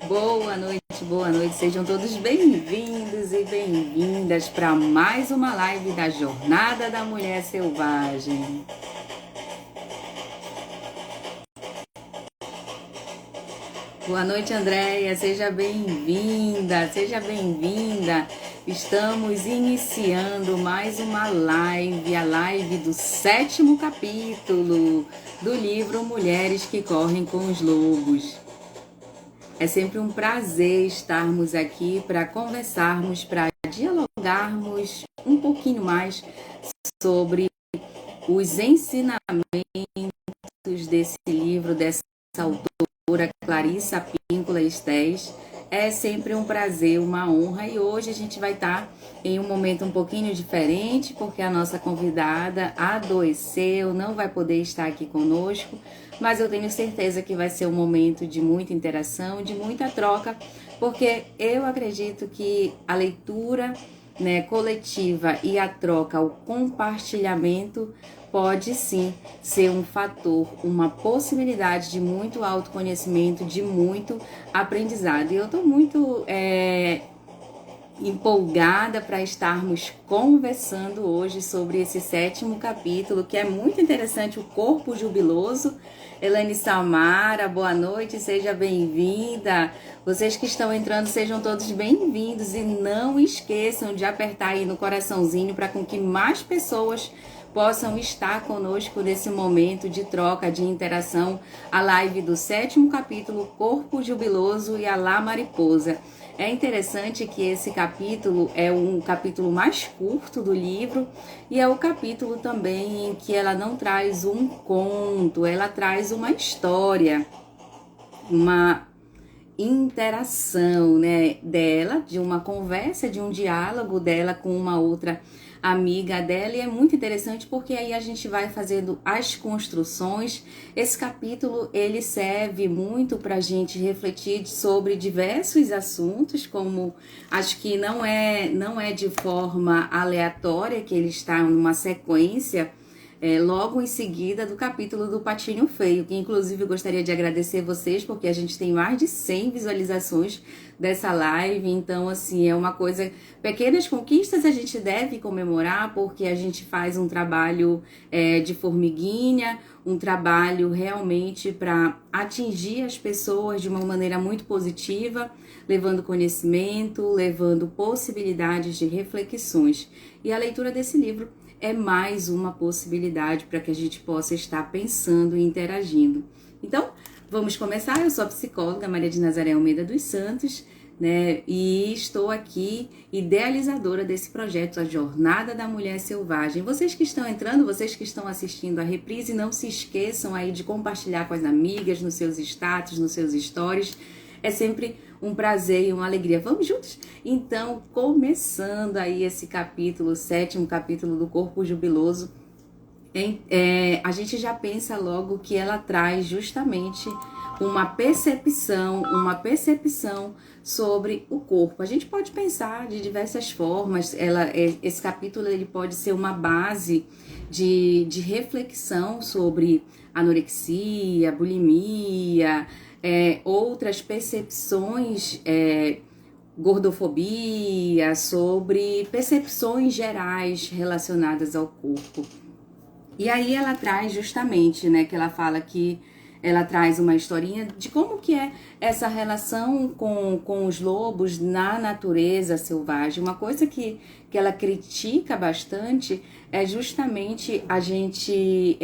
Boa noite, sejam todos bem-vindos e bem-vindas para mais uma live da Jornada da Mulher Selvagem. Boa noite, Andréia, seja bem-vinda, seja bem-vinda. Estamos iniciando mais uma live, a live do 7º capítulo do livro Mulheres que Correm com os Lobos. É sempre um prazer estarmos aqui para conversarmos, para dialogarmos um pouquinho mais sobre os ensinamentos desse livro, dessa autora Clarissa Pinkola Estés. É sempre um prazer, uma honra, e hoje a gente vai estar em um momento um pouquinho diferente, porque a nossa convidada adoeceu, não vai poder estar aqui conosco, mas eu tenho certeza que vai ser um momento de muita interação, de muita troca, porque eu acredito que a leitura, né, coletiva e a troca, o compartilhamento pode sim ser um fator, uma possibilidade de muito autoconhecimento, de muito aprendizado. E eu estou muito empolgada para estarmos conversando hoje sobre esse 7º capítulo, que é muito interessante, o corpo jubiloso. Elane Samara, boa noite, seja bem-vinda. Vocês que estão entrando, sejam todos bem-vindos e não esqueçam de apertar aí no coraçãozinho para com que mais pessoas possam estar conosco nesse momento de troca, de interação, a live do 7º capítulo, Corpo Jubiloso e a Lá Mariposa. É interessante que esse capítulo é um capítulo mais curto do livro e é o capítulo também em que ela não traz um conto, ela traz uma história, uma interação, né, dela, de uma conversa, de um diálogo dela com uma outra amiga dela, e é muito interessante porque aí a gente vai fazendo as construções. Esse capítulo ele serve muito para a gente refletir sobre diversos assuntos, como acho que não é de forma aleatória que ele está numa sequência logo em seguida do capítulo do Patinho Feio, que inclusive eu gostaria de agradecer vocês, porque a gente tem mais de 100 visualizações dessa live, então assim, é uma coisa, pequenas conquistas a gente deve comemorar, porque a gente faz um trabalho de formiguinha, um trabalho realmente para atingir as pessoas de uma maneira muito positiva, levando conhecimento, levando possibilidades de reflexões. E a leitura desse livro é mais uma possibilidade para que a gente possa estar pensando e interagindo. Então, vamos começar. Eu sou a psicóloga Maria de Nazaré Almeida dos Santos, né? E estou aqui, idealizadora desse projeto, a Jornada da Mulher Selvagem. Vocês que estão entrando, vocês que estão assistindo a reprise, não se esqueçam aí de compartilhar com as amigas, nos seus status, nos seus stories. É sempre um prazer e uma alegria. Vamos juntos? Então, começando aí esse capítulo, o 7º capítulo do Corpo Jubiloso, a gente já pensa logo que ela traz justamente uma percepção sobre o corpo. A gente pode pensar de diversas formas. Esse capítulo ele pode ser uma base de reflexão sobre anorexia, bulimia, outras percepções, gordofobia, sobre percepções gerais relacionadas ao corpo. E aí ela traz justamente, né, que ela fala que ela traz uma historinha de como que é essa relação com os lobos na natureza selvagem. Uma coisa que ela critica bastante é justamente a gente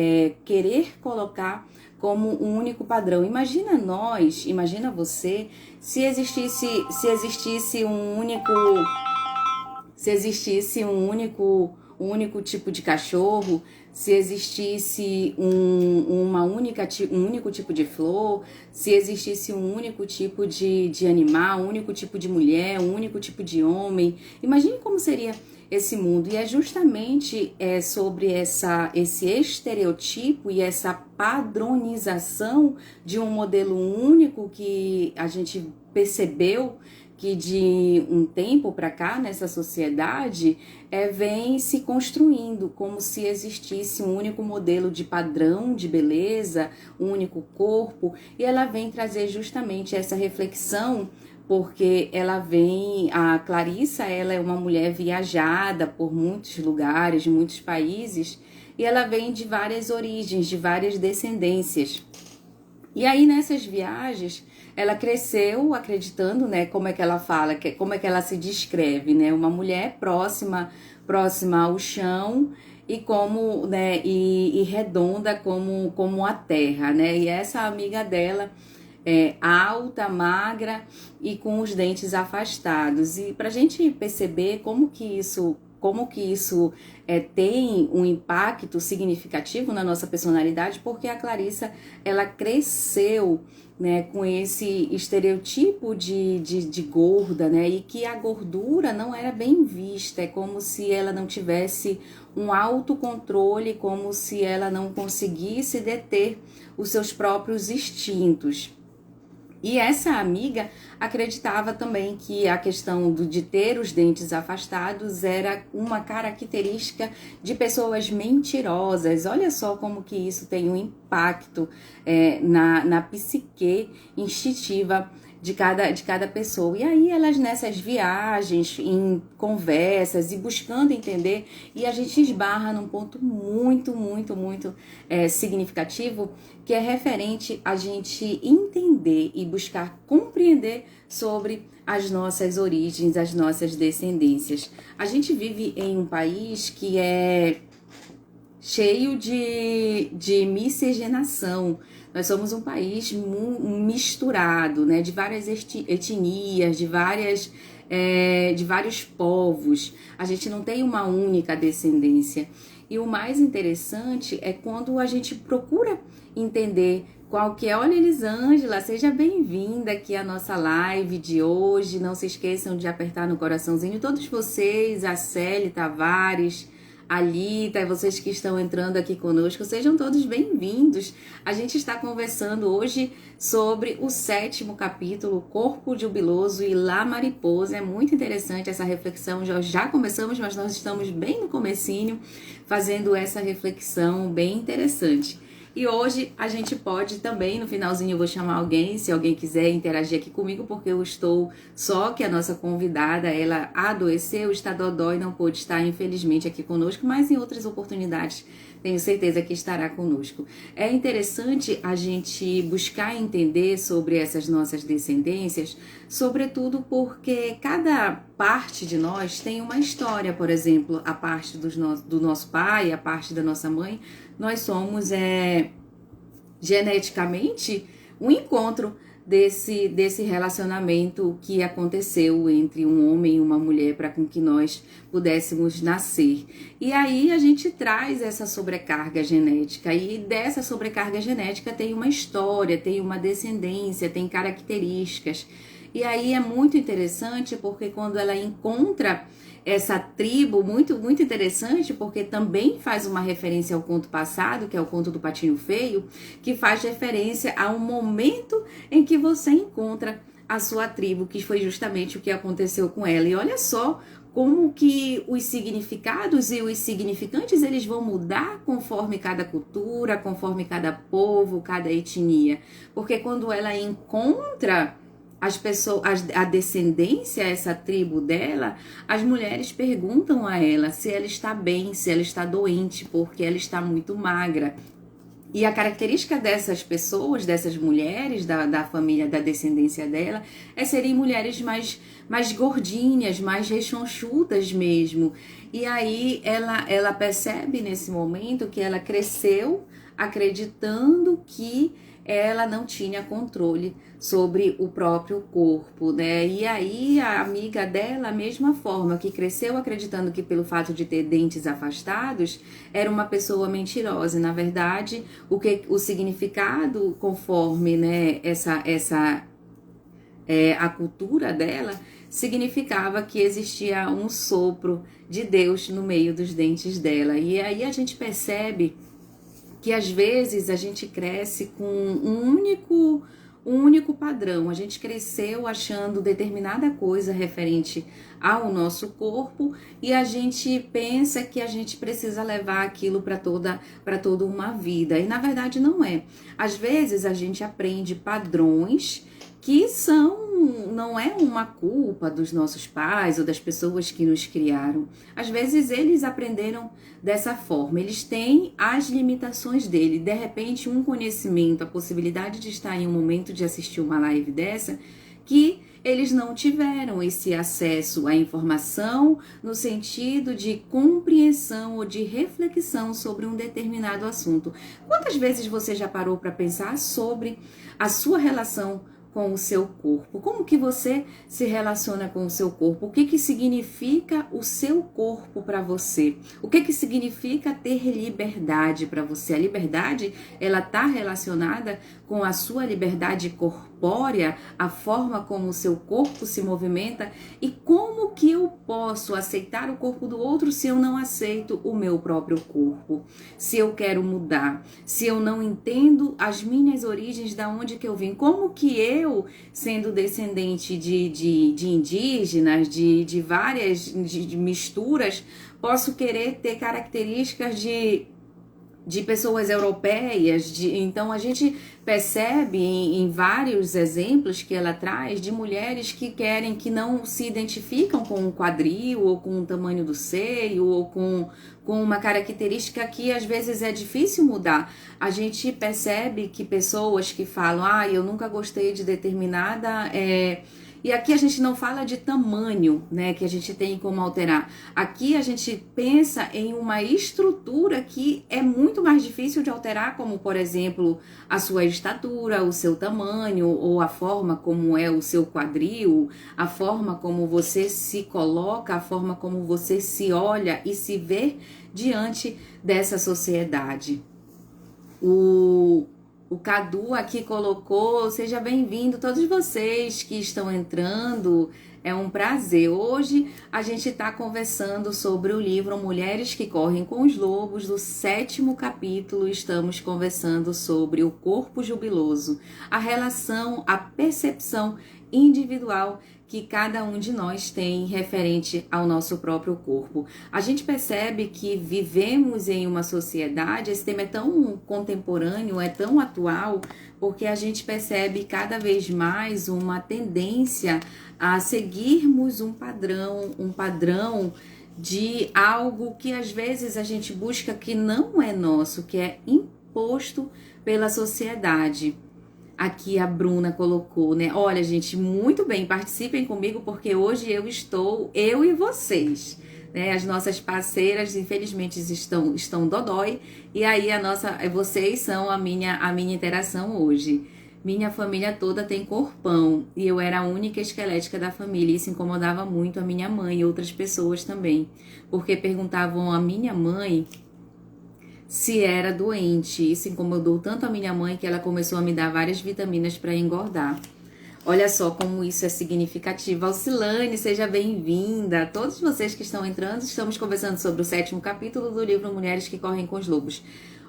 querer colocar como um único padrão. Imagina você, se existisse um único tipo de cachorro, se existisse um único tipo de flor, se existisse um único tipo de animal, um único tipo de mulher, um único tipo de homem. Imagine como seria esse mundo. E é justamente sobre esse estereotipo e essa padronização de um modelo único que a gente percebeu que de um tempo para cá, nessa sociedade, vem se construindo como se existisse um único modelo de padrão de beleza, um único corpo, e ela vem trazer justamente essa reflexão, porque a Clarissa, ela é uma mulher viajada por muitos lugares, muitos países, e ela vem de várias origens, de várias descendências. E aí, nessas viagens, ela cresceu acreditando, né, como é que ela fala, como é que ela se descreve, né, uma mulher próxima ao chão e como, né, e redonda como a terra, né, e essa amiga dela é alta, magra e com os dentes afastados. E para a gente perceber como que isso tem um impacto significativo na nossa personalidade, porque a Clarissa, ela cresceu, né, com esse estereotipo de gorda, né, e que a gordura não era bem vista, é como se ela não tivesse um autocontrole, como se ela não conseguisse deter os seus próprios instintos. E essa amiga acreditava também que a questão de ter os dentes afastados era uma característica de pessoas mentirosas. Olha só como que isso tem um impacto na psique instintiva de cada pessoa. E aí elas nessas viagens, em conversas e buscando entender, e a gente esbarra num ponto muito significativo, que é referente a gente entender e buscar compreender sobre as nossas origens, as nossas descendências. A gente vive em um país que é cheio de miscigenação. Nós somos um país misturado, né, de várias etnias, de vários povos. A gente não tem uma única descendência. E o mais interessante é quando a gente procura entender qual que é. Olha, Elisângela, seja bem-vinda aqui à nossa live de hoje. Não se esqueçam de apertar no coraçãozinho todos vocês, a Célia Tavares, a Lita, vocês que estão entrando aqui conosco, sejam todos bem-vindos. A gente está conversando hoje sobre o 7º capítulo, Corpo Jubiloso e La Mariposa. É muito interessante essa reflexão, já começamos, mas nós estamos bem no comecinho, fazendo essa reflexão bem interessante. E hoje a gente pode também, no finalzinho eu vou chamar alguém, se alguém quiser interagir aqui comigo, porque eu estou só que a nossa convidada, ela adoeceu, está dodói, não pôde estar infelizmente aqui conosco, mas em outras oportunidades tenho certeza que estará conosco. É interessante a gente buscar entender sobre essas nossas descendências, sobretudo porque cada parte de nós tem uma história. Por exemplo, a parte do nosso pai, a parte da nossa mãe, nós somos geneticamente um encontro desse relacionamento que aconteceu entre um homem e uma mulher para com que nós pudéssemos nascer. E aí a gente traz essa sobrecarga genética, e dessa sobrecarga genética tem uma história, tem uma descendência, tem características. E aí é muito interessante porque quando ela encontra essa tribo, muito interessante, porque também faz uma referência ao conto passado, que é o conto do Patinho Feio, que faz referência ao momento em que você encontra a sua tribo, que foi justamente o que aconteceu com ela. E olha só como que os significados e os significantes eles vão mudar conforme cada cultura, conforme cada povo, cada etnia. Porque quando ela encontra as pessoas, a descendência, essa tribo dela, as mulheres perguntam a ela se ela está bem, se ela está doente, porque ela está muito magra. E a característica dessas pessoas, dessas mulheres da família, da descendência dela, é serem mulheres mais gordinhas, mais rechonchudas mesmo. E aí ela percebe nesse momento que ela cresceu acreditando que ela não tinha controle sobre o próprio corpo, né? E aí a amiga dela, a mesma forma, que cresceu acreditando que pelo fato de ter dentes afastados, era uma pessoa mentirosa. Na verdade, o significado conforme, né, a cultura dela, significava que existia um sopro de Deus no meio dos dentes dela. E aí a gente percebe que às vezes a gente cresce com um um único padrão. A gente cresceu achando determinada coisa referente ao nosso corpo e a gente pensa que a gente precisa levar aquilo para toda uma vida. E na verdade não é. Às vezes a gente aprende padrões que não é uma culpa dos nossos pais ou das pessoas que nos criaram. Às vezes eles aprenderam dessa forma, eles têm as limitações dele. De repente, um conhecimento, a possibilidade de estar em um momento de assistir uma live dessa, que eles não tiveram esse acesso à informação no sentido de compreensão ou de reflexão sobre um determinado assunto. Quantas vezes você já parou para pensar sobre a sua relação com o seu corpo? Como que você se relaciona com o seu corpo? O que que significa o seu corpo para você? O que que significa ter liberdade para você? A liberdade, ela está relacionada com a sua liberdade corpórea, a forma como o seu corpo se movimenta, e como que eu posso aceitar o corpo do outro se eu não aceito o meu próprio corpo? Se eu quero mudar, se eu não entendo as minhas origens, da onde que eu vim, como que eu, sendo descendente de indígenas, de várias de misturas, posso querer ter características de pessoas europeias. Então a gente percebe em vários exemplos que ela traz de mulheres que não se identificam com o quadril ou com o tamanho do seio ou com uma característica que às vezes é difícil mudar. A gente percebe que pessoas que falam, eu nunca gostei de determinada... E aqui a gente não fala de tamanho, né, que a gente tem como alterar. Aqui a gente pensa em uma estrutura que é muito mais difícil de alterar, como, por exemplo, a sua estatura, o seu tamanho, ou a forma como é o seu quadril, a forma como você se coloca, a forma como você se olha e se vê diante dessa sociedade. O Cadu aqui colocou, seja bem-vindo, todos vocês que estão entrando, é um prazer. Hoje a gente está conversando sobre o livro Mulheres que Correm com os Lobos, do 7º capítulo. Estamos conversando sobre o corpo jubiloso, a relação, a percepção individual que cada um de nós tem referente ao nosso próprio corpo. A gente percebe que vivemos em uma sociedade, esse tema é tão contemporâneo, é tão atual, porque a gente percebe cada vez mais uma tendência a seguirmos um padrão de algo que às vezes a gente busca que não é nosso, que é imposto pela sociedade. Aqui a Bruna colocou, né? Olha, gente, muito bem, participem comigo, porque hoje eu e vocês, né? As nossas parceiras, infelizmente, estão dodói, e aí vocês são a minha interação hoje. Minha família toda tem corpão, e eu era a única esquelética da família, e isso incomodava muito a minha mãe e outras pessoas também, porque perguntavam à minha mãe se era doente. Isso incomodou tanto a minha mãe que ela começou a me dar várias vitaminas para engordar. Olha só como isso é significativo. Alcilane, seja bem-vinda. Todos vocês que estão entrando, estamos conversando sobre o 7º capítulo do livro Mulheres que Correm com os Lobos.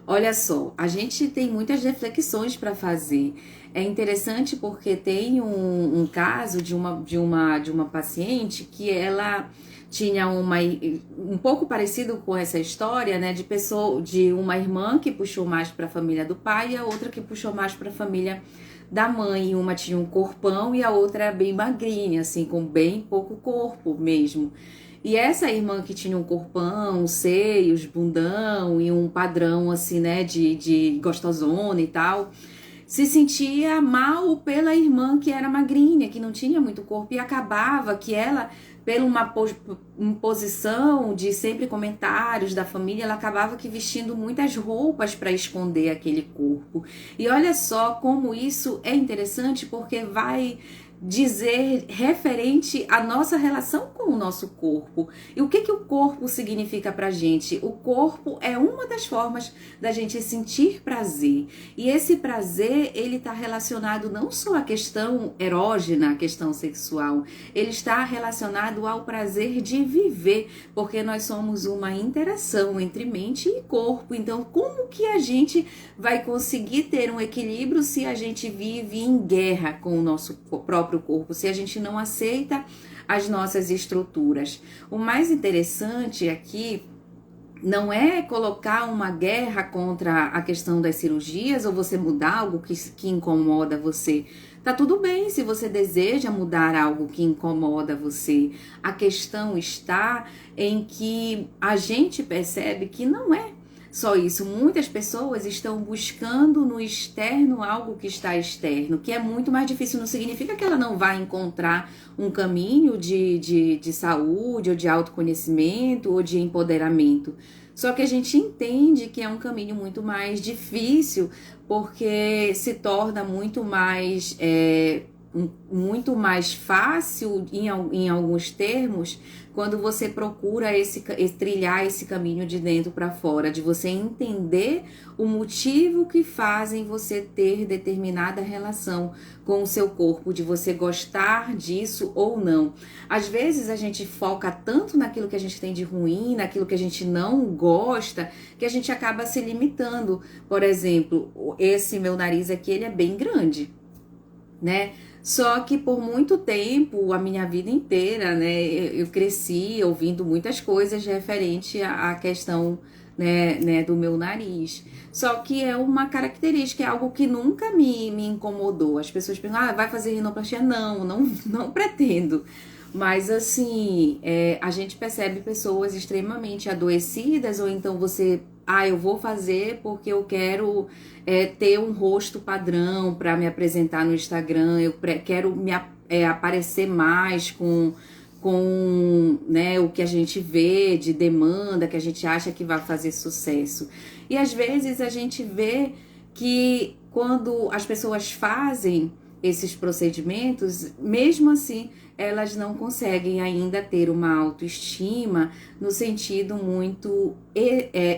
Olha só, a gente tem muitas reflexões para fazer. É interessante porque tem um caso de uma paciente que ela tinha um pouco parecido com essa história, né, de uma irmã que puxou mais para a família do pai e a outra que puxou mais para a família da mãe. Uma tinha um corpão e a outra era bem magrinha, assim, com bem pouco corpo mesmo. E essa irmã que tinha um corpão, seios, bundão e um padrão assim, né, de gostosona e tal, se sentia mal pela irmã que era magrinha, que não tinha muito corpo, e acabava que ela, pela uma imposição de sempre comentários da família, ela acabava que vestindo muitas roupas para esconder aquele corpo. E olha só como isso é interessante, porque vai dizer referente à nossa relação com o nosso corpo. E o que que o corpo significa pra gente? O corpo é uma das formas da gente sentir prazer. E esse prazer, ele está relacionado não só à questão erógena, à questão sexual, ele está relacionado ao prazer de viver, porque nós somos uma interação entre mente e corpo. Então, como que a gente vai conseguir ter um equilíbrio se a gente vive em guerra com o nosso próprio corpo, se a gente não aceita as nossas estruturas? O mais interessante aqui não é colocar uma guerra contra a questão das cirurgias ou você mudar algo que incomoda você. Tá tudo bem se você deseja mudar algo que incomoda você. A questão está em que a gente percebe que não é só isso. Muitas pessoas estão buscando no externo algo que está externo, que é muito mais difícil. Não significa que ela não vai encontrar um caminho de saúde, ou de autoconhecimento, ou de empoderamento. Só que a gente entende que é um caminho muito mais difícil, porque se torna muito mais fácil em alguns termos quando você procura trilhar esse caminho de dentro para fora, de você entender o motivo que fazem você ter determinada relação com o seu corpo, de você gostar disso ou não. Às vezes a gente foca tanto naquilo que a gente tem de ruim, naquilo que a gente não gosta, que a gente acaba se limitando. Por exemplo, esse meu nariz aqui, ele é bem grande, né? Só que por muito tempo, a minha vida inteira, né, eu cresci ouvindo muitas coisas referente à questão, né, do meu nariz. Só que é uma característica, é algo que nunca me incomodou. As pessoas perguntam, vai fazer rinoplastia? Não pretendo. Mas assim, a gente percebe pessoas extremamente adoecidas, ou então eu vou fazer porque eu quero ter um rosto padrão para me apresentar no Instagram, eu quero aparecer mais com né, o que a gente vê de demanda, que a gente acha que vai fazer sucesso. E às vezes a gente vê que quando as pessoas fazem esses procedimentos, mesmo assim, elas não conseguem ainda ter uma autoestima no sentido muito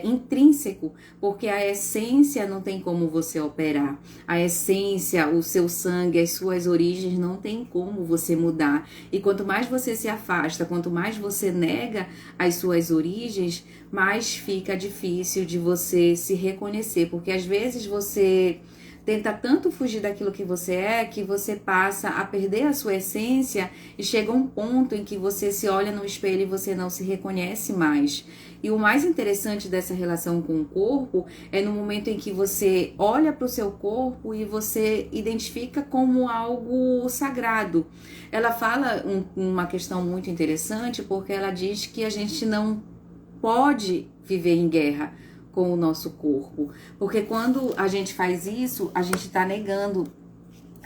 intrínseco, porque a essência não tem como você operar. A essência, o seu sangue, as suas origens não tem como você mudar. E quanto mais você se afasta, quanto mais você nega as suas origens, mais fica difícil de você se reconhecer, porque às vezes você tenta tanto fugir daquilo que você passa a perder a sua essência e chega um ponto em que você se olha no espelho e você não se reconhece mais. E o mais interessante dessa relação com o corpo é no momento em que você olha para o seu corpo e você identifica como algo sagrado. Ela fala uma questão muito interessante, porque ela diz que a gente não pode viver em guerra com o nosso corpo, porque quando a gente faz isso, a gente está negando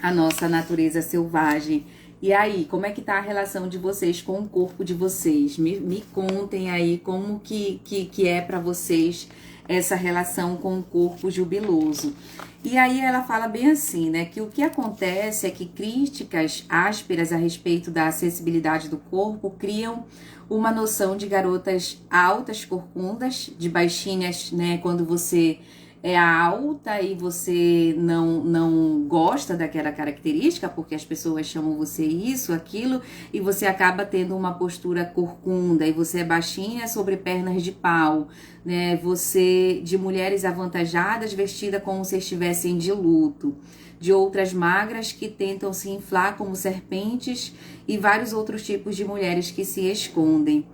a nossa natureza selvagem. E aí, como é que tá a relação de vocês com o corpo de vocês? Me contem aí como que é para vocês essa relação com o corpo jubiloso. E aí ela fala bem assim, né, que o que acontece é que críticas ásperas a respeito da acessibilidade do corpo criam uma noção de garotas altas, corcundas, de baixinhas, né, quando você é alta e você não gosta daquela característica, porque as pessoas chamam você isso, aquilo, e você acaba tendo uma postura corcunda, e você é baixinha sobre pernas de pau, né? Você, de mulheres avantajadas, vestida como se estivessem de luto, de outras magras que tentam se inflar como serpentes, e vários outros tipos de mulheres que se escondem.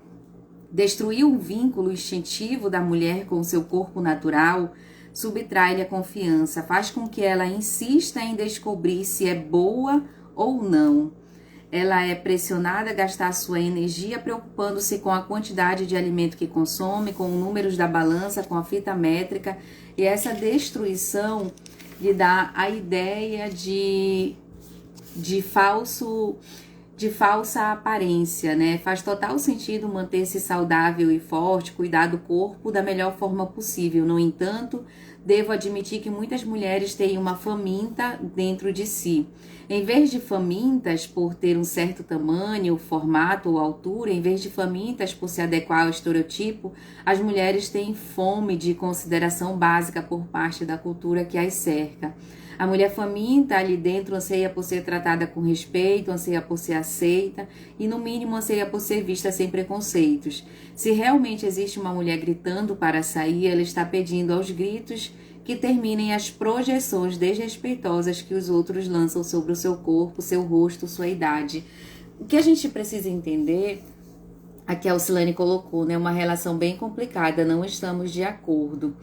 Destruir o vínculo instintivo da mulher com o seu corpo natural subtrai-lhe a confiança, faz com que ela insista em descobrir se é boa ou não. Ela é pressionada a gastar sua energia preocupando-se com a quantidade de alimento que consome, com os números da balança, com a fita métrica, e essa destruição lhe dá a ideia de falso de falsa aparência, né? Faz total sentido manter-se saudável e forte, cuidar do corpo da melhor forma possível. No entanto, devo admitir que muitas mulheres têm uma faminta dentro de si. Em vez de famintas por ter um certo tamanho, formato ou altura, em vez de famintas por se adequar ao estereotipo, as mulheres têm fome de consideração básica por parte da cultura que as cerca. A mulher faminta ali dentro anseia por ser tratada com respeito, anseia por ser aceita e, no mínimo, anseia por ser vista sem preconceitos. Se realmente existe uma mulher gritando para sair, ela está pedindo aos gritos que terminem as projeções desrespeitosas que os outros lançam sobre o seu corpo, seu rosto, sua idade. O que a gente precisa entender, aqui a Alcilane colocou, né, uma relação bem complicada, não estamos de acordo.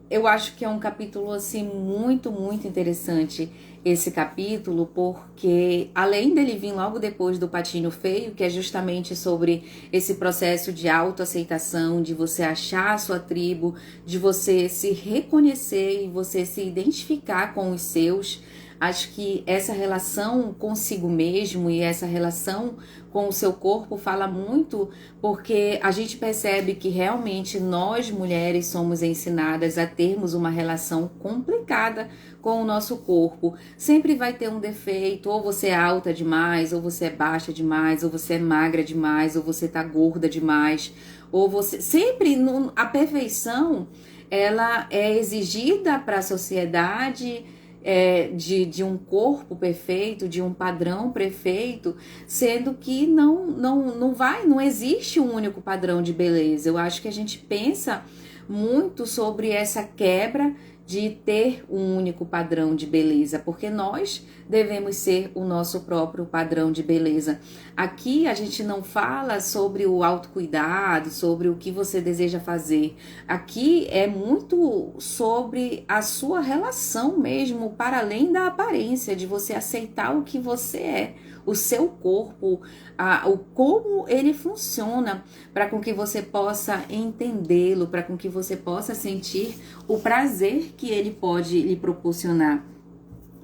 Eu acho que é um capítulo assim muito, muito interessante esse capítulo, porque além dele vir logo depois do Patinho Feio, que é justamente sobre esse processo de autoaceitação, de você achar a sua tribo, de você se reconhecer e você se identificar com os seus. Acho que essa relação consigo mesmo e essa relação com o seu corpo fala muito, porque a gente percebe que realmente nós mulheres somos ensinadas a termos uma relação complicada com o nosso corpo. Sempre vai ter um defeito, ou você é alta demais, ou você é baixa demais, ou você é magra demais, ou você tá gorda demais, ou você... A perfeição, ela é exigida para a sociedade, de um corpo perfeito, de um padrão perfeito, sendo que não existe um único padrão de beleza. Eu acho que a gente pensa muito sobre essa quebra de ter um único padrão de beleza, porque nós devemos ser o nosso próprio padrão de beleza. Aqui a gente não fala sobre o autocuidado, sobre o que você deseja fazer. Aqui é muito sobre a sua relação mesmo, para além da aparência, de você aceitar o que você é, o seu corpo, como ele funciona, para com que você possa entendê-lo, para com que você possa sentir o prazer que ele pode lhe proporcionar.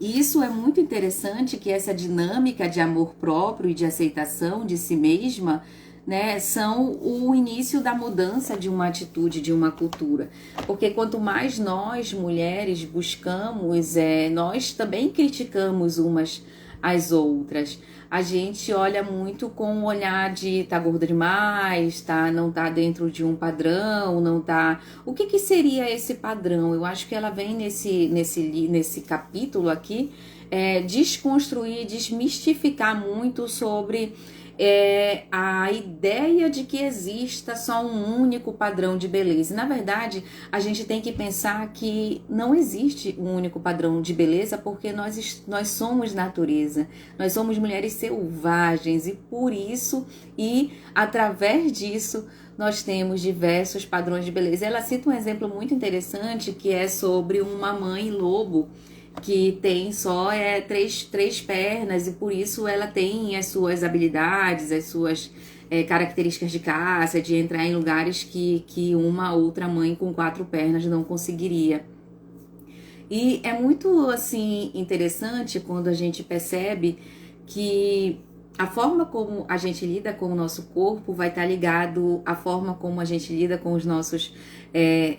E isso é muito interessante, que essa dinâmica de amor próprio e de aceitação de si mesma, né, são o início da mudança de uma atitude, de uma cultura. Porque quanto mais nós, mulheres, buscamos, nós também criticamos umas às outras. A gente olha muito com o olhar de tá gorda demais, não tá dentro de um padrão, não tá... O que seria esse padrão? Eu acho que ela vem nesse capítulo aqui, desconstruir, desmistificar muito sobre a ideia de que exista só um único padrão de beleza. Na verdade, a gente tem que pensar que não existe um único padrão de beleza, porque nós somos natureza, nós somos mulheres selvagens, e por isso, e através disso, nós temos diversos padrões de beleza. Ela cita um exemplo muito interessante, que é sobre uma mãe lobo, que tem só três pernas, e por isso ela tem as suas habilidades, as suas características de caça, de entrar em lugares que uma outra mãe com 4 pernas não conseguiria. E é muito assim interessante quando a gente percebe que a forma como a gente lida com o nosso corpo vai estar ligado à forma como a gente lida com os nossos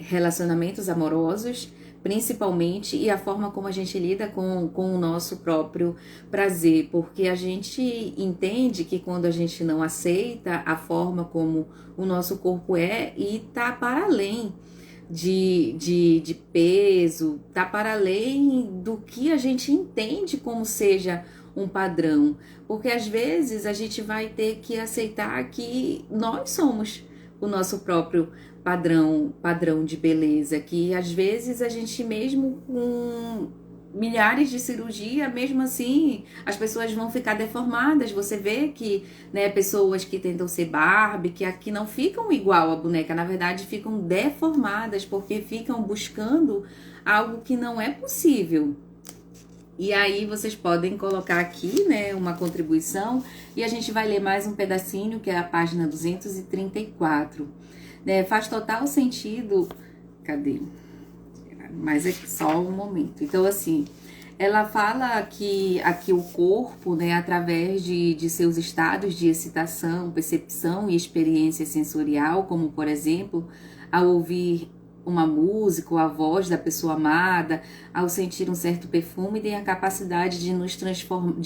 relacionamentos amorosos, principalmente, e a forma como a gente lida com o nosso próprio prazer, porque a gente entende que quando a gente não aceita a forma como o nosso corpo e tá para além de peso, tá para além do que a gente entende como seja um padrão, porque às vezes a gente vai ter que aceitar que nós somos o nosso próprio padrão de beleza, que às vezes a gente mesmo com milhares de cirurgia, mesmo assim, as pessoas vão ficar deformadas. Você vê que, né, pessoas que tentam ser Barbie, que aqui não ficam igual a boneca, na verdade ficam deformadas, porque ficam buscando algo que não é possível. E aí vocês podem colocar aqui, né, uma contribuição, e a gente vai ler mais um pedacinho, que é a página 234. Faz total sentido... Cadê? Mas é só um momento. Então, assim, Ela fala que aqui o corpo, né, através de seus estados de excitação, percepção e experiência sensorial, como por exemplo, ao ouvir uma música ou a voz da pessoa amada, ao sentir um certo perfume, tem a capacidade de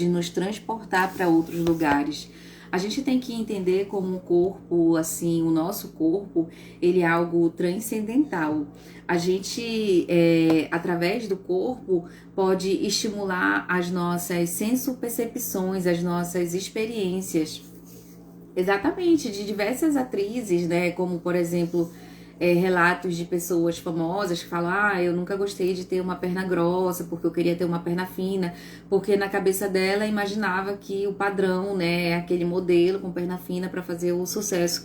nos transportar para outros lugares. A gente tem que entender como um corpo, assim, o nosso corpo, ele é algo transcendental. A gente, através do corpo, pode estimular as nossas sensopercepções, as nossas experiências. Exatamente, de diversas atrizes, né? Como, por exemplo, relatos de pessoas famosas que falam: ah, eu nunca gostei de ter uma perna grossa porque eu queria ter uma perna fina, porque na cabeça dela imaginava que o padrão, né, é aquele modelo com perna fina para fazer o sucesso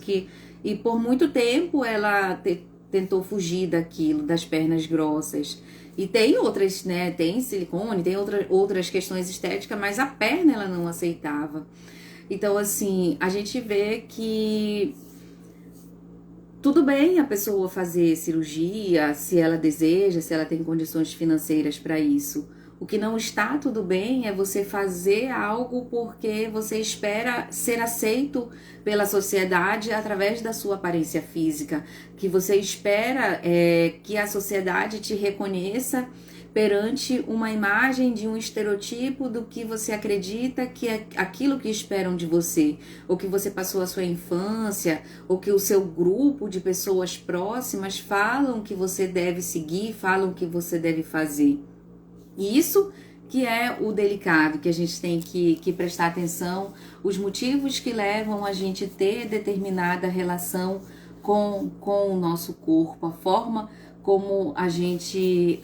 e por muito tempo ela tentou fugir daquilo, das pernas grossas. E tem outras, né, tem silicone, tem outras questões estéticas, mas a perna ela não aceitava. Então, assim, a gente vê que tudo bem a pessoa fazer cirurgia, se ela deseja, se ela tem condições financeiras para isso. O que não está tudo bem é você fazer algo porque você espera ser aceito pela sociedade através da sua aparência física, que você espera que a sociedade te reconheça perante uma imagem de um estereotipo do que você acredita que é aquilo que esperam de você, ou que você passou a sua infância, ou que o seu grupo de pessoas próximas falam que você deve seguir, falam que você deve fazer. E isso que é o delicado, que a gente tem que prestar atenção, os motivos que levam a gente ter determinada relação com o nosso corpo, a forma como a gente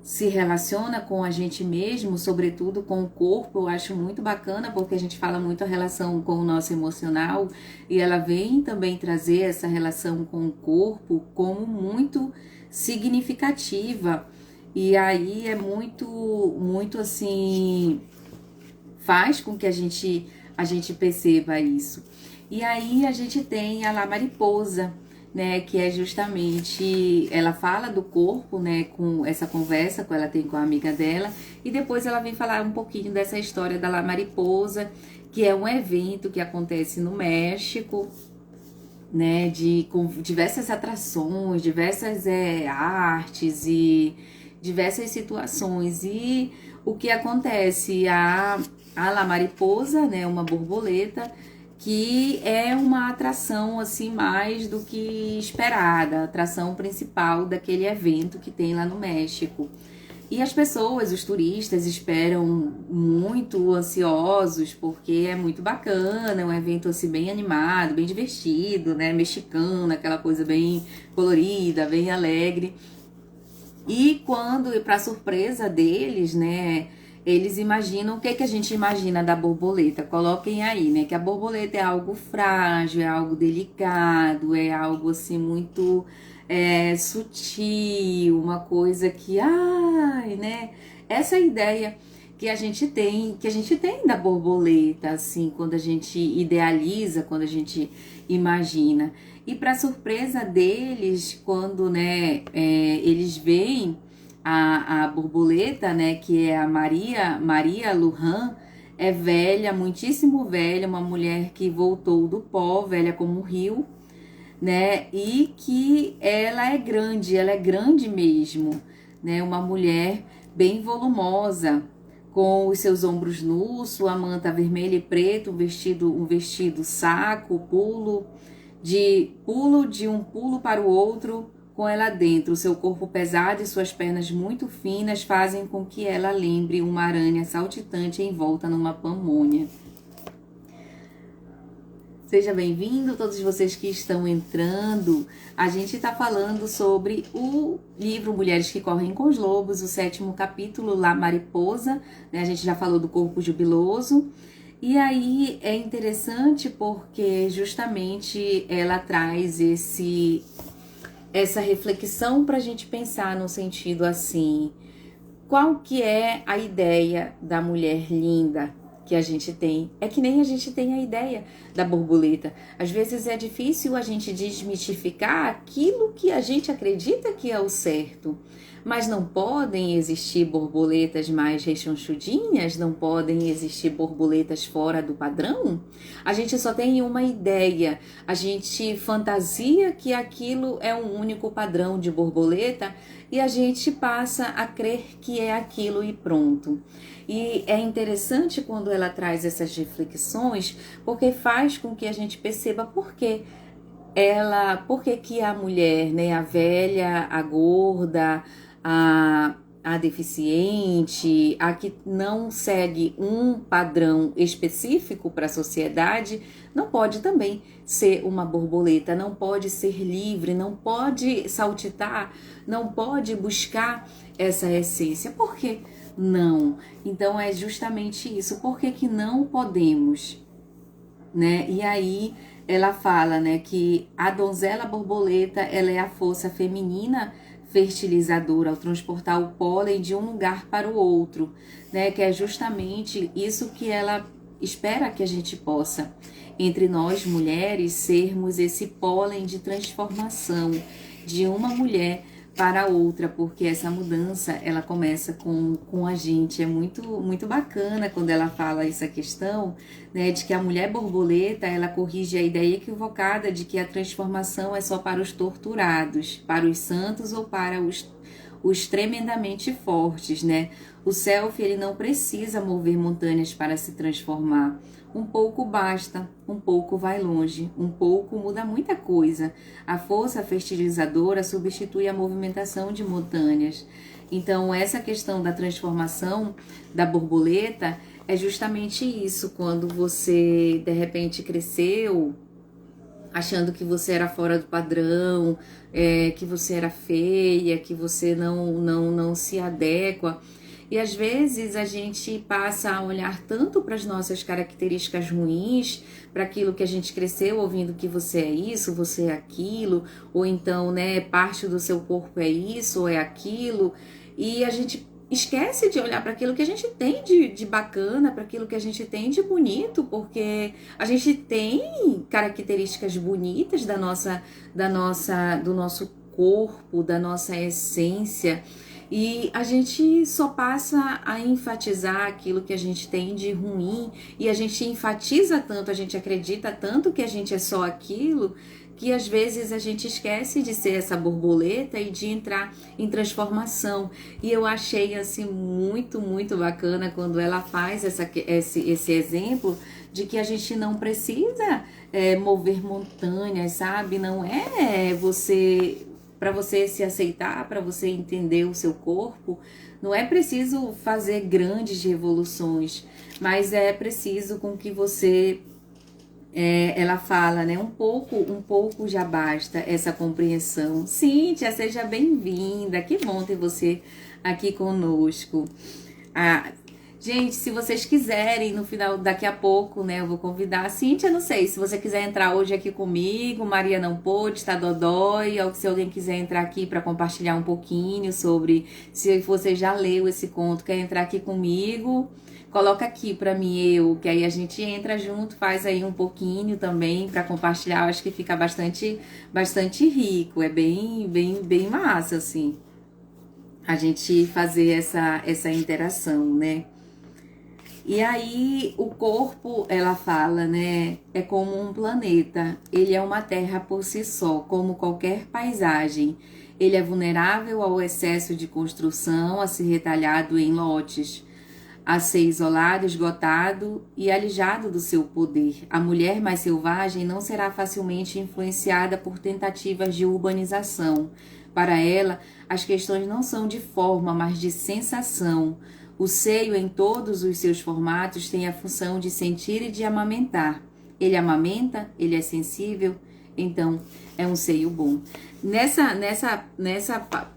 se relaciona com a gente mesmo, sobretudo com o corpo. Eu acho muito bacana porque a gente fala muito a relação com o nosso emocional e ela vem também trazer essa relação com o corpo como muito significativa. E aí é muito assim, faz com que a gente perceba isso. E aí a gente tem a La Mariposa, né, que é justamente, ela fala do corpo, né, com essa conversa que ela tem com a amiga dela, e depois ela vem falar um pouquinho dessa história da La Mariposa, que é um evento que acontece no México, né, com diversas atrações, diversas artes e diversas situações. E o que acontece? A La Mariposa, né, uma borboleta, que é uma atração assim mais do que esperada, a atração principal daquele evento que tem lá no México. E as pessoas, os turistas, esperam muito ansiosos, porque é muito bacana, é um evento assim bem animado, bem divertido, né, mexicano, aquela coisa bem colorida, bem alegre. E para surpresa deles, né, eles imaginam, o que a gente imagina da borboleta? Coloquem aí, né, que a borboleta é algo frágil, é algo delicado, é algo assim muito sutil, uma coisa que, ai, né, essa ideia que a gente tem da borboleta, assim, quando a gente idealiza, quando a gente imagina. E para surpresa deles, quando, né, eles veem a borboleta, né, que é a Maria Lujan, é velha, muitíssimo velha, uma mulher que voltou do pó, velha como um rio, né, e que ela é grande mesmo, né, uma mulher bem volumosa, com os seus ombros nus, sua manta vermelha e preta, um vestido saco, pulo de um pulo para o outro, com ela dentro. Seu corpo pesado e suas pernas muito finas fazem com que ela lembre uma aranha saltitante envolta numa pamonha. Seja bem-vindo, todos vocês que estão entrando. A gente está falando sobre o livro Mulheres que Correm com os Lobos, o 7º capítulo, La Mariposa, né? A gente já falou do corpo jubiloso. E aí é interessante porque justamente ela traz essa reflexão para a gente pensar no sentido assim, qual que é a ideia da mulher linda? que a gente tem. É que nem a gente tem a ideia da borboleta. Às vezes é difícil a gente desmistificar aquilo que a gente acredita que é o certo. Mas não podem existir borboletas mais rechonchudinhas? Não podem existir borboletas fora do padrão? A gente só tem uma ideia. A gente fantasia que aquilo é um único padrão de borboleta e a gente passa a crer que é aquilo e pronto. E é interessante quando ela traz essas reflexões, porque faz com que a gente perceba por que que a mulher, né, a velha, a gorda, a deficiente, a que não segue um padrão específico para a sociedade, não pode também ser uma borboleta, não pode ser livre, não pode saltitar, não pode buscar essa essência. Por que não? Então é justamente isso. Por que que não podemos, né? E aí ela fala, né, que a donzela borboleta, ela é a força feminina fertilizadora ao transportar o pólen de um lugar para o outro, né, que é justamente isso que ela espera que a gente possa, entre nós mulheres, sermos esse pólen de transformação de uma mulher para outra, porque essa mudança ela começa com a gente. É muito bacana quando ela fala essa questão, né, de que a mulher borboleta ela corrige a ideia equivocada de que a transformação é só para os torturados, para os santos ou para os tremendamente fortes, né? O self ele não precisa mover montanhas para se transformar. Um pouco basta, um pouco vai longe, um pouco muda muita coisa. A força fertilizadora substitui a movimentação de montanhas. Então, essa questão da transformação da borboleta é justamente isso. Quando você, de repente, cresceu achando que você era fora do padrão, que você era feia, que você não se adequa. E às vezes a gente passa a olhar tanto para as nossas características ruins, para aquilo que a gente cresceu ouvindo que você é isso, você é aquilo, ou então, né, parte do seu corpo é isso ou é aquilo, e a gente esquece de olhar para aquilo que a gente tem de bacana, para aquilo que a gente tem de bonito, porque a gente tem características bonitas do nosso corpo, da nossa essência. E a gente só passa a enfatizar aquilo que a gente tem de ruim, e a gente enfatiza tanto, a gente acredita tanto que a gente é só aquilo, que às vezes a gente esquece de ser essa borboleta e de entrar em transformação. E eu achei assim muito bacana quando ela faz esse exemplo de que a gente não precisa mover montanhas, sabe? Não é para você se aceitar, para você entender o seu corpo, não é preciso fazer grandes revoluções, mas é preciso com que você, ela fala, né, um pouco já basta essa compreensão. Cíntia, seja bem-vinda, que bom ter você aqui conosco. Gente, se vocês quiserem, no final, daqui a pouco, né, eu vou convidar a Cíntia, não sei, se você quiser entrar hoje aqui comigo, Maria não pôde, tá dodói, ou se alguém quiser entrar aqui para compartilhar um pouquinho sobre, se você já leu esse conto, quer entrar aqui comigo, coloca aqui para mim, que aí a gente entra junto, faz aí um pouquinho também para compartilhar, eu acho que fica bastante rico, é bem massa, assim, a gente fazer essa interação, né? E aí o corpo, ela fala, né, é como um planeta, ele é uma terra por si só, como qualquer paisagem. Ele é vulnerável ao excesso de construção, a ser retalhado em lotes, a ser isolado, esgotado e alijado do seu poder. A mulher mais selvagem não será facilmente influenciada por tentativas de urbanização. Para ela, as questões não são de forma, mas de sensação. O seio, em todos os seus formatos, tem a função de sentir e de amamentar. Ele amamenta, ele é sensível, então é um seio bom. Nessa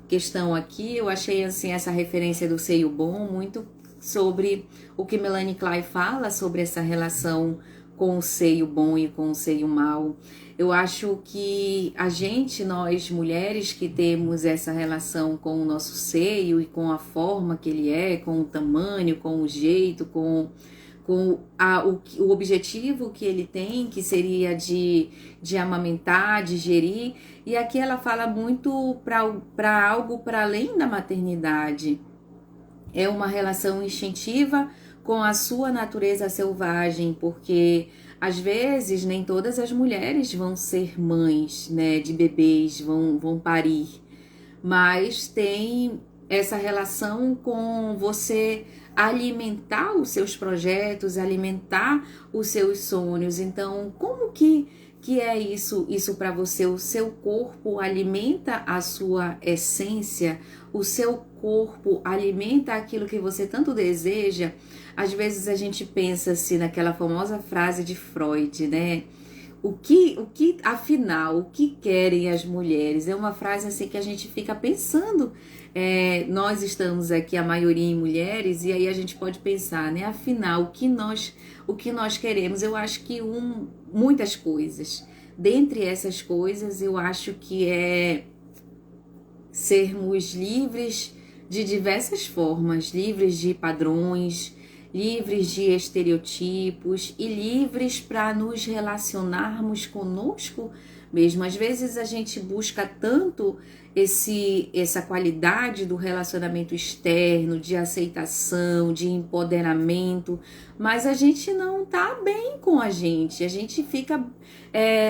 questão aqui, eu achei assim, essa referência do seio bom muito sobre o que Melanie Klein fala sobre essa relação com o seio bom e com o seio mau. Eu acho que nós mulheres que temos essa relação com o nosso seio e com a forma que ele é, com o tamanho, com o jeito, com com o objetivo que ele tem, que seria de amamentar, de gerir. E aqui ela fala muito para algo para além da maternidade. É uma relação instintiva com a sua natureza selvagem, porque às vezes nem todas as mulheres vão ser mães, né, de bebês, vão parir, mas tem essa relação com você alimentar os seus projetos, alimentar os seus sonhos. Então, como que é isso para você? O seu corpo alimenta a sua essência, o seu corpo alimenta aquilo que você tanto deseja. Às vezes a gente pensa assim naquela famosa frase de Freud, né? Afinal, o que querem as mulheres? É uma frase assim que a gente fica pensando. Nós estamos aqui, a maioria em mulheres, e aí a gente pode pensar, né? Afinal, o que nós queremos? Eu acho que muitas coisas. Dentre essas coisas, eu acho que é sermos livres de diversas formas, livres de padrões, livres de estereotipos e livres para nos relacionarmos conosco mesmo. Às vezes a gente busca tanto essa qualidade do relacionamento externo, de aceitação, de empoderamento, mas a gente não tá bem com a gente fica,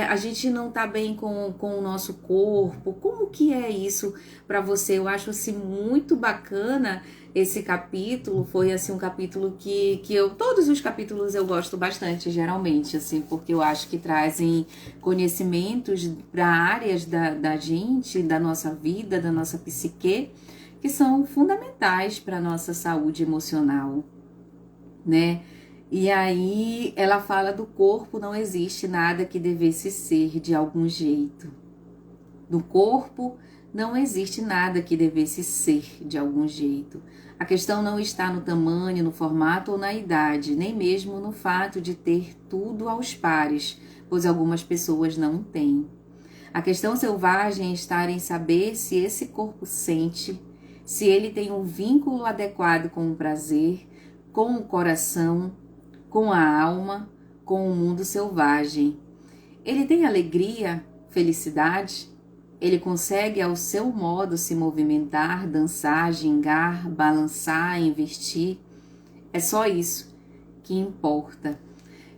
a gente não tá bem com o nosso corpo. Como que é isso para você? Eu acho assim muito bacana esse capítulo. Foi assim um capítulo que todos os capítulos eu gosto bastante, geralmente, assim, porque eu acho que trazem conhecimentos para áreas da gente, da nossa vida, da nossa psique, que são fundamentais para a nossa saúde emocional, né? E aí ela fala do corpo, não existe nada que devesse ser de algum jeito. No corpo não existe nada que devesse ser de algum jeito. A questão não está no tamanho, no formato ou na idade, nem mesmo no fato de ter tudo aos pares, pois algumas pessoas não têm. A questão selvagem está em saber se esse corpo sente, se ele tem um vínculo adequado com o prazer, com o coração, com a alma, com o mundo selvagem. Ele tem alegria, felicidade? Ele consegue ao seu modo se movimentar, dançar, gingar, balançar, investir? É só isso que importa.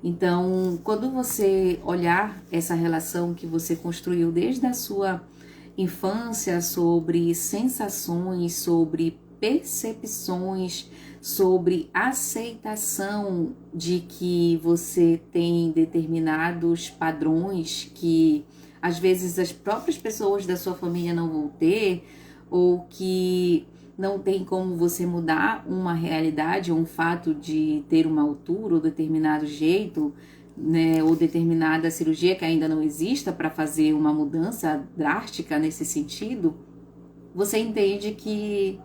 Então, quando você olhar essa relação que você construiu desde a sua infância sobre sensações, sobre percepções, sobre aceitação de que você tem determinados padrões que às vezes as próprias pessoas da sua família não vão ter, ou que não tem como você mudar uma realidade ou um fato de ter uma altura ou determinado jeito, né, ou determinada cirurgia que ainda não exista para fazer uma mudança drástica nesse sentido, você entende que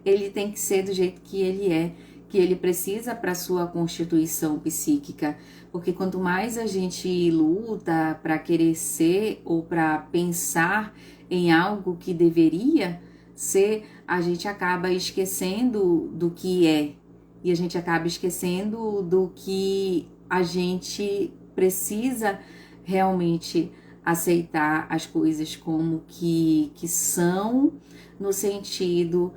ele tem que ser do jeito que ele é, que ele precisa para sua constituição psíquica, porque quanto mais a gente luta para querer ser ou para pensar em algo que deveria ser, a gente acaba esquecendo do que é, e a gente acaba esquecendo do que a gente precisa realmente aceitar as coisas como que são, no sentido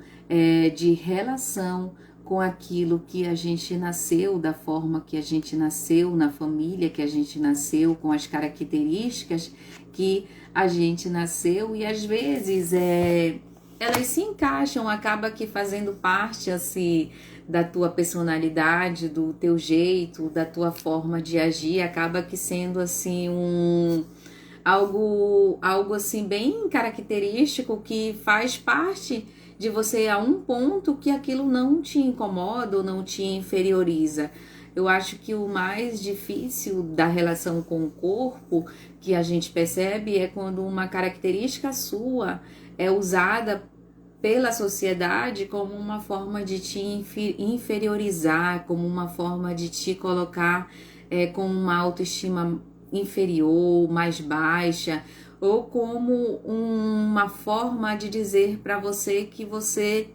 de relação com aquilo que a gente nasceu, da forma que a gente nasceu, na família que a gente nasceu, com as características que a gente nasceu, e às vezes elas se encaixam, acaba que fazendo parte assim da tua personalidade, do teu jeito, da tua forma de agir, acaba que sendo assim algo assim bem característico, que faz parte de você a um ponto que aquilo não te incomoda ou não te inferioriza. Eu acho que o mais difícil da relação com o corpo que a gente percebe é quando uma característica sua é usada pela sociedade como uma forma de te inferiorizar, como uma forma de te colocar com uma autoestima inferior, mais baixa, ou como uma forma de dizer para você que você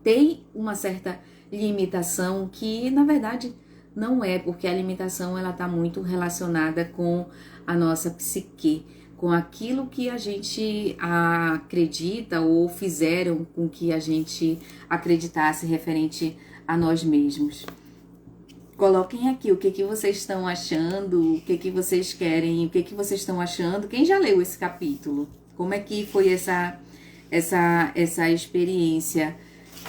tem uma certa limitação que, na verdade, Não é, porque a alimentação ela está muito relacionada com a nossa psique, com aquilo que a gente acredita ou fizeram com que a gente acreditasse referente a nós mesmos. Coloquem aqui o que vocês estão achando, o que vocês querem, o que vocês estão achando. Quem já leu esse capítulo? Como é que foi essa experiência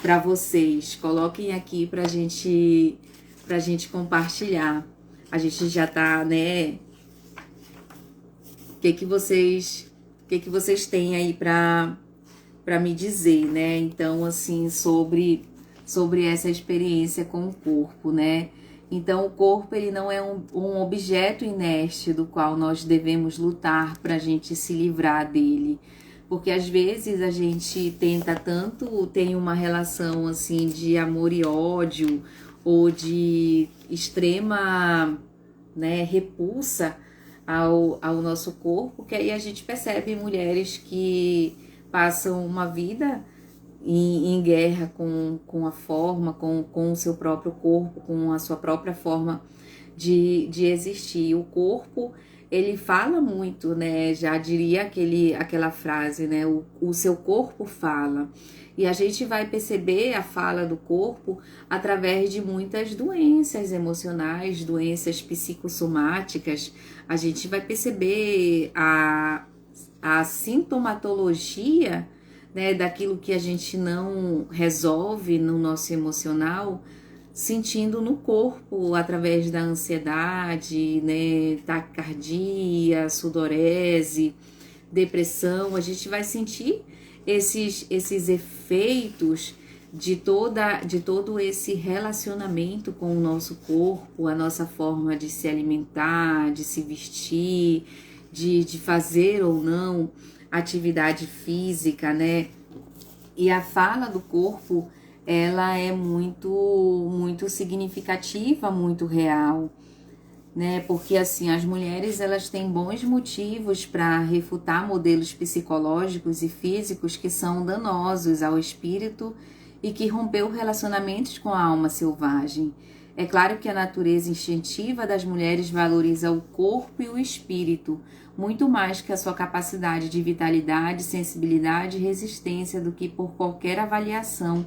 para vocês? Coloquem aqui pra gente compartilhar. A gente já tá, né? O que vocês têm aí para me dizer, né? Então, assim, sobre essa experiência com o corpo, né? Então, o corpo, ele não é um objeto inerte do qual nós devemos lutar para a gente se livrar dele. Porque, às vezes, a gente tenta tanto, tem uma relação, assim, de amor e ódio, ou de extrema, né, repulsa ao nosso corpo, que aí a gente percebe mulheres que passam uma vida em guerra com a forma, com o seu próprio corpo, com a sua própria forma de existir. O corpo, ele fala muito, né? Já diria aquela frase, né? O seu corpo fala. E a gente vai perceber a fala do corpo através de muitas doenças emocionais, doenças psicossomáticas. A gente vai perceber a sintomatologia, né, daquilo que a gente não resolve no nosso emocional, sentindo no corpo, através da ansiedade, né, taquicardia, sudorese, depressão. A gente vai sentir esses efeitos de todo esse relacionamento com o nosso corpo, a nossa forma de se alimentar, de se vestir, de fazer ou não atividade física, né? E a fala do corpo, ela é muito significativa, muito real, né? Porque assim, as mulheres, elas têm bons motivos para refutar modelos psicológicos e físicos que são danosos ao espírito e que rompeu relacionamentos com a alma selvagem. É claro que a natureza instintiva das mulheres valoriza o corpo e o espírito, muito mais que a sua capacidade de vitalidade, sensibilidade e resistência do que por qualquer avaliação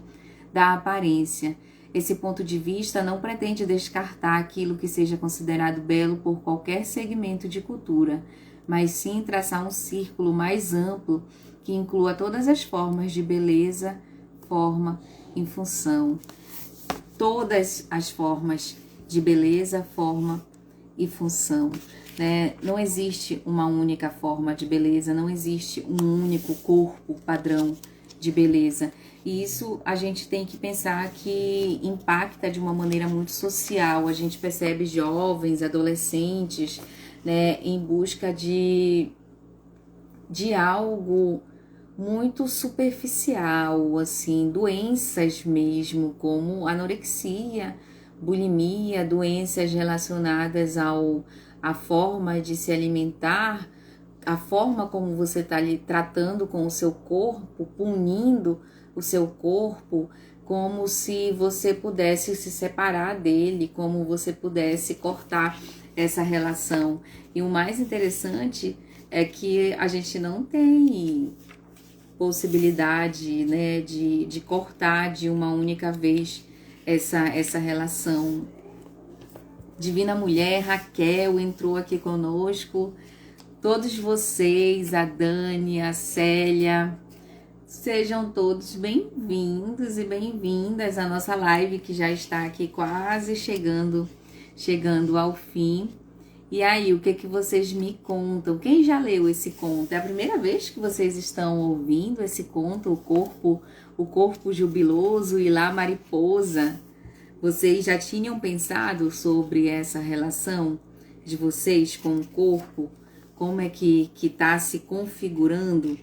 da aparência. Esse ponto de vista não pretende descartar aquilo que seja considerado belo por qualquer segmento de cultura, mas sim traçar um círculo mais amplo que inclua todas as formas de beleza, forma e função. Todas as formas de beleza, forma e função, né? Não existe uma única forma de beleza, não existe um único corpo padrão de beleza. E isso a gente tem que pensar que impacta de uma maneira muito social. A gente percebe jovens, adolescentes, né, em busca de algo muito superficial, assim, doenças mesmo, como anorexia, bulimia, doenças relacionadas à forma de se alimentar, a forma como você está ali tratando com o seu corpo, punindo o seu corpo, como se você pudesse se separar dele, como você pudesse cortar essa relação. E o mais interessante é que a gente não tem possibilidade, né, de cortar de uma única vez essa relação. Divina Mulher, Raquel entrou aqui conosco, todos vocês, a Dani, a Célia, sejam todos bem-vindos e bem-vindas à nossa live, que já está aqui quase chegando ao fim. E aí, o que vocês me contam? Quem já leu esse conto? É a primeira vez que vocês estão ouvindo esse conto, o corpo jubiloso e lá mariposa? Vocês já tinham pensado sobre essa relação de vocês com o corpo? Como é que está se configurando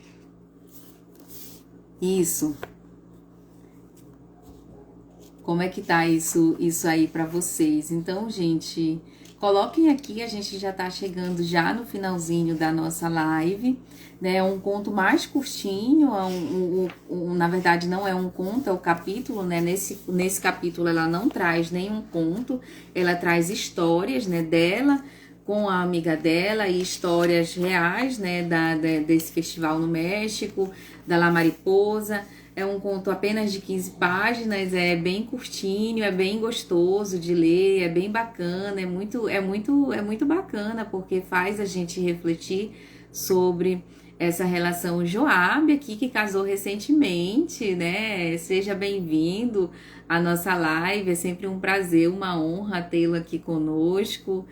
isso? Como é que tá isso aí para vocês? Então, gente, Coloquem aqui, a gente já tá chegando já no finalzinho da nossa live, né? É um conto mais curtinho, na verdade não é um conto, é o capítulo, né? Nesse capítulo ela não traz nenhum conto, ela traz histórias, né, dela com a amiga dela e histórias reais, né, desse festival no México, da La Mariposa. É um conto apenas de 15 páginas, é bem curtinho, é bem gostoso de ler, é bem bacana, é muito bacana, porque faz a gente refletir sobre essa relação. Joab aqui, que casou recentemente, né? Seja bem-vindo à nossa live, é sempre um prazer, uma honra tê-lo aqui conosco.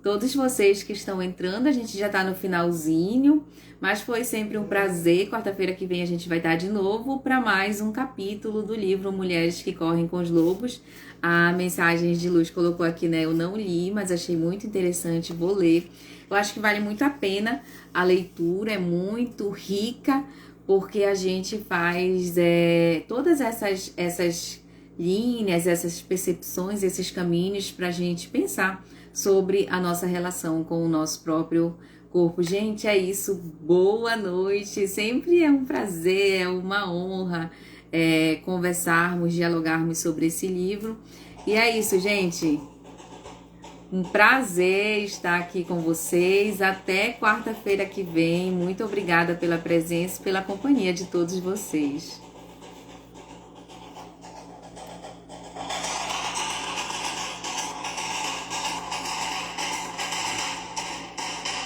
Todos vocês que estão entrando, a gente já está no finalzinho, mas foi sempre um prazer. Quarta-feira que vem a gente vai estar de novo para mais um capítulo do livro Mulheres que Correm com os Lobos. A Mensagens de Luz colocou aqui, né? Eu não li, mas achei muito interessante, vou ler. Eu acho que vale muito a pena a leitura, é muito rica, porque a gente faz todas essas linhas, essas percepções, esses caminhos para a gente pensar sobre a nossa relação com o nosso próprio corpo. Gente, é isso. Boa noite. Sempre é um prazer, é uma honra conversarmos, dialogarmos sobre esse livro. E é isso, gente. Um prazer estar aqui com vocês. Até quarta-feira que vem. Muito obrigada pela presença e pela companhia de todos vocês.